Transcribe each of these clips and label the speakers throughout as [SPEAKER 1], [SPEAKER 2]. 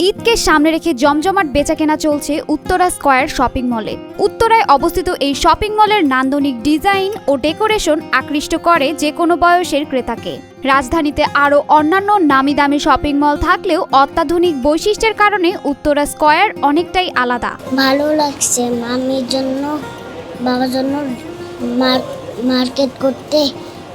[SPEAKER 1] ঈদকে সামনে রেখে জমজমাট বেচাকেনা চলছে উত্তরা স্কয়ার শপিং মলে। উত্তরায় অবস্থিত এই শপিং মলের নান্দনিক ডিজাইন ও ডেকোরেশন আকৃষ্ট করে যে কোনো বয়সের ক্রেতাকে। রাজধানীতে আরও অন্যান্য নামি দামি শপিং মল থাকলেও অত্যাধুনিক বৈশিষ্ট্যের কারণে উত্তরা স্কয়ার অনেকটাই আলাদা।
[SPEAKER 2] ভালো লাগছে, মামির জন্য বাবার জন্য মার্কেট করতে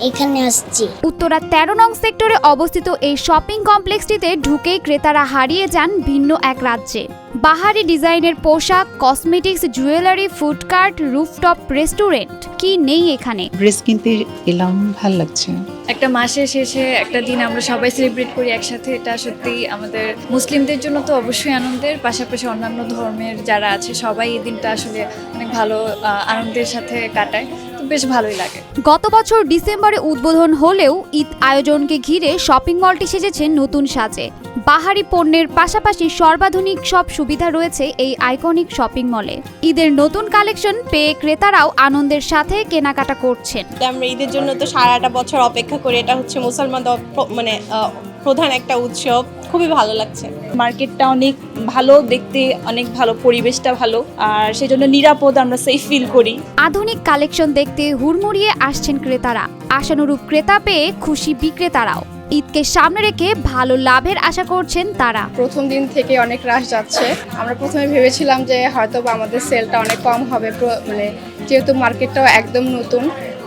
[SPEAKER 2] এখানে আসছি।
[SPEAKER 1] উত্তরা ১৩ নং সেক্টরে অবস্থিত এই শপিং কমপ্লেক্সটিতে ঢুকেই ক্রেতারা হারিয়ে যান ভিন্ন এক রাজ্যে। বাহারি ডিজাইনের পোশাক, cosmetics, jewellery, food cart, rooftop restaurant, কি নেই এখানে।
[SPEAKER 3] ড্রেস কিনতে এলাম, ভালো লাগছে।
[SPEAKER 4] একটা মাসের শেষে একটা দিন আমরা সবাই সেলিব্রেট করি একসাথে, এটা সত্যি আমাদের মুসলিমদের জন্য তো অবশ্যই আনন্দের, পাশাপাশি অন্যান্য ধর্মের যারা আছে সবাই এই দিনটা আসলে অনেক ভালো আনন্দের সাথে কাটায়, তো বেশ ভালোই লাগে।
[SPEAKER 1] গত বছর ডিসেম্বরে উদ্বোধন হলেও ঈদ আয়োজনকে ঘিরে শপিং মলটি সেজেছে নতুন সাজে। বাহারি পণ্যের পাশাপাশি সর্বাধুনিক সব সুবিধা রয়েছে এই আইকনিক শপিং মলে। ঈদের নতুন কালেকশন পেয়ে ক্রেতারাও আনন্দের সাথে কেনাকাটা করছেন।
[SPEAKER 5] আমরা ঈদের জন্য তো সারাটা বছর অপেক্ষা করি, এটা হচ্ছে মুসলমানদের প্রধান একটা উৎসব, খুবই ভালো লাগছে।
[SPEAKER 6] মার্কেটটা অনেক ভালো দেখতে, অনেক ভালো, পরিবেশটা ভালো, আর সেজন্য নিরাপদ, আমরা সেফ ফিল করি।
[SPEAKER 1] আধুনিক কালেকশন দেখতে হুড়মুড়িয়ে আসছেন ক্রেতারা। আশানুরূপ ক্রেতা পেয়ে খুশি বিক্রেতারাও। ঈদকে সামনে রেখে ভালো লাভের আশা করছেন তারা।
[SPEAKER 7] প্রথম দিন থেকে অনেক রাশ যাচ্ছে। আমরা প্রথমে ভেবেছিলাম যে হয়তো আমাদের সেলটা অনেক কম হবে, যেহেতু মার্কেটটাও একদম নতুন,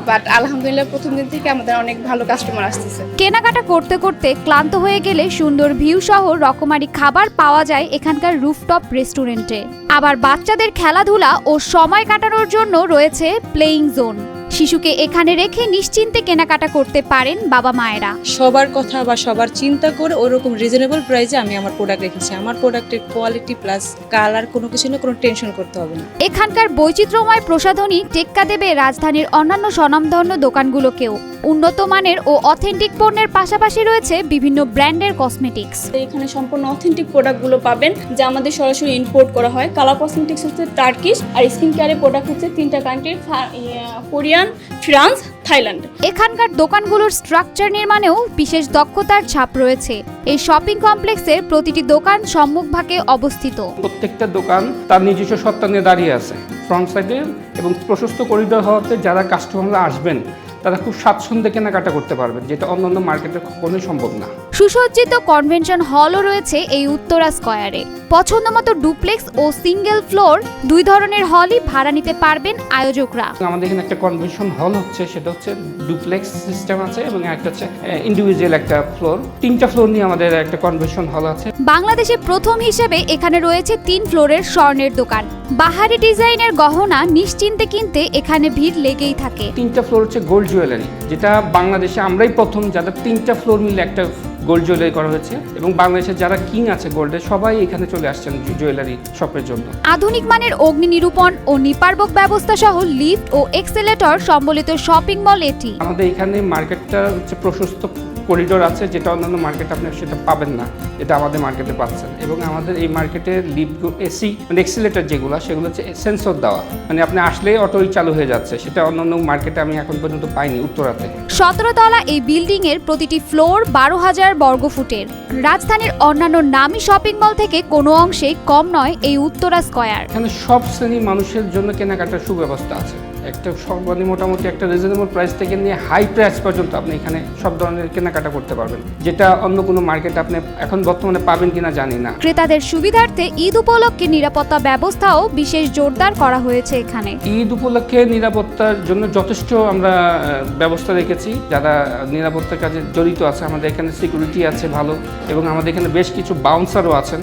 [SPEAKER 7] বাট আলহামদুলিল্লাহ প্রথম দিন থেকে আমাদের অনেক ভালো কাস্টমার আসতেছে।
[SPEAKER 1] কেনাকাটা করতে করতে ক্লান্ত হয়ে গেলে সুন্দর ভিউ সহ রকমারি খাবার পাওয়া যায় এখানকার রুফটপ রেস্টুরেন্টে। আবার বাচ্চাদের খেলাধুলা ও সময় কাটানোর জন্য রয়েছে প্লেইং জোন। শিশুকে এখানে রেখে নিশ্চিন্তে কেনাকাটা করতে পারেন বাবা মায়েরা।
[SPEAKER 8] সবার কথা বা সবার চিন্তা করে ওরকম রিজনেবল প্রাইসে আমি আমার প্রোডাক্ট রেখেছি। আমার প্রোডাক্টের কোয়ালিটি প্লাস কালার কোনো কিছু না, কোনো টেনশন করতে হবে না।
[SPEAKER 1] এখানকার বৈচিত্র্যময় প্রসাধনী টেক্কা দেবে রাজধানীর অন্যান্য স্বনামধন্য দোকানগুলোকেও। উন্নত মানের ও অথেন্টিক পণ্যের পাশাপাশি রয়েছে বিভিন্ন ব্র্যান্ডের কসমেটিক্স।
[SPEAKER 6] এখানে সম্পূর্ণ অথেন্টিক প্রোডাক্টগুলো পাবেন, যা আমাদের সরাসরি ইম্পোর্ট করা হয়। কালার কসমেটিক্স হচ্ছে টার্কিশ, আর স্কিন কেয়ারের প্রোডাক্ট হচ্ছে 3টা কান্ট্রির, কোরিয়ান, ফ্রান্স, থাইল্যান্ড।
[SPEAKER 1] এখানকার দোকানগুলোর স্ট্রাকচার নির্মাণেও বিশেষ দক্ষতার ছাপ রয়েছে। এই শপিং কমপ্লেক্সের প্রতিটি দোকান সম্মুখভাগে অবস্থিত।
[SPEAKER 9] প্রত্যেকটা দোকান তার নিজস্ব সত্তা নিয়ে দাঁড়িয়ে আছে ফ্রন্ট সাইডে, এবং প্রশস্ত করিডোর হওয়াতে যারা কাস্টমাররা আসবেন তারা খুব স্বাচ্ছন্দ্যে কেনাকাটা করতে পারবেন, যেটা অন্যান্য মার্কেটে কখনোই সম্ভব না।
[SPEAKER 1] সুসজ্জিত কনভেনশন হলও রয়েছে এই উত্তরা স্কয়ারে। পছন্দমতো ডুপ্লেক্স ও সিঙ্গেল ফ্লোর দুই ধরনের হলই ভাড়া নিতে পারবেন আয়োজকরা।
[SPEAKER 9] আমাদের এখানে একটা কনভেনশন হল হচ্ছে, সেটা হচ্ছে ডুপ্লেক্স সিস্টেম আছে, এবং একটা হচ্ছে ইন্ডিভিজুয়াল একটা ফ্লোর। 3টা ফ্লোর নিয়ে আমাদের একটা কনভেনশন হল আছে।
[SPEAKER 1] বাংলাদেশে প্রথম হিসেবে এখানে রয়েছে 3 ফ্লোরের স্বর্ণের দোকান। বাহারি ডিজাইনের গহনা নিশ্চিন্তে কিনতে এখানে ভিড় লেগেই থাকে।
[SPEAKER 9] 3টা ফ্লোর হচ্ছে গোল্ড জুয়েলারি, যেটা বাংলাদেশে আমরাই প্রথম যাদের 3টা ফ্লোর মিলে একটা গোল্ড জুয়েলারি করা হয়েছে, এবং বাংলাদেশের যারা কিং আছে গোল্ডের সবাই এখানে চলে আসছেন জুয়েলারি শপের জন্য।
[SPEAKER 1] আধুনিক মানের অগ্নি নিরূপণ ও নিপার্বক ব্যবস্থা সহ লিফট ও এক্সেলেটর সম্বলিত শপিং মল এটি।
[SPEAKER 9] আমাদের এখানে মার্কেটটা হচ্ছে প্রশস্ত করিডোর আছে, যেটা অন্যান্য মার্কেটে আপনি সেটা পাবেন না, যেটা আমাদের মার্কেটে পাচ্ছেন। এবং আমাদের এই মার্কেটে লিফট, এসি মানে এক্সিলেটর সেগুলো হচ্ছে সেন্সর দেওয়া, মানে আপনি আসলেই অটোই চালু হয়ে যাচ্ছে, সেটা অন্যান্য মার্কেটে আমি এখন পর্যন্ত পাইনি উত্তরাতে।
[SPEAKER 1] 17 তলা এই বিল্ডিং এর প্রতিটি ফ্লোর 12,000 বর্গফুটের। রাজধানীর অন্যান্য নামী শপিং মল থেকে কোনো অংশেই কম নয় এই উত্তরা স্কয়ার।
[SPEAKER 9] এখানে সব শ্রেণীর মানুষের জন্য কেনাকাটার সুব্যবস্থা আছে। একটা সর্বাধিক মোটামুটি একটা রিজনেবল প্রাইস থেকে নিয়ে হাই প্রাইস পর্যন্ত আপনি এখানে সব ধরনের কেনাকাটা করতে পারবেন, যেটা অন্য কোনো মার্কেটে আপনি এখন বর্তমানে পাবেন কিনা জানি না।
[SPEAKER 1] ক্রেতাদের সুবিধার্থে ঈদ উপলক্ষে নিরাপত্তা ব্যবস্থাও বিশেষ জোরদার করা হয়েছে এখানে।
[SPEAKER 9] ঈদ উপলক্ষে নিরাপত্তার জন্য যথেষ্ট আমরা ব্যবস্থা রেখেছি। যারা নিরাপত্তার কাজে জড়িত আছে, আমাদের এখানে সিকিউরিটি আছে ভালো, এবং আমাদের এখানে বেশ কিছু বাউন্সারও আছেন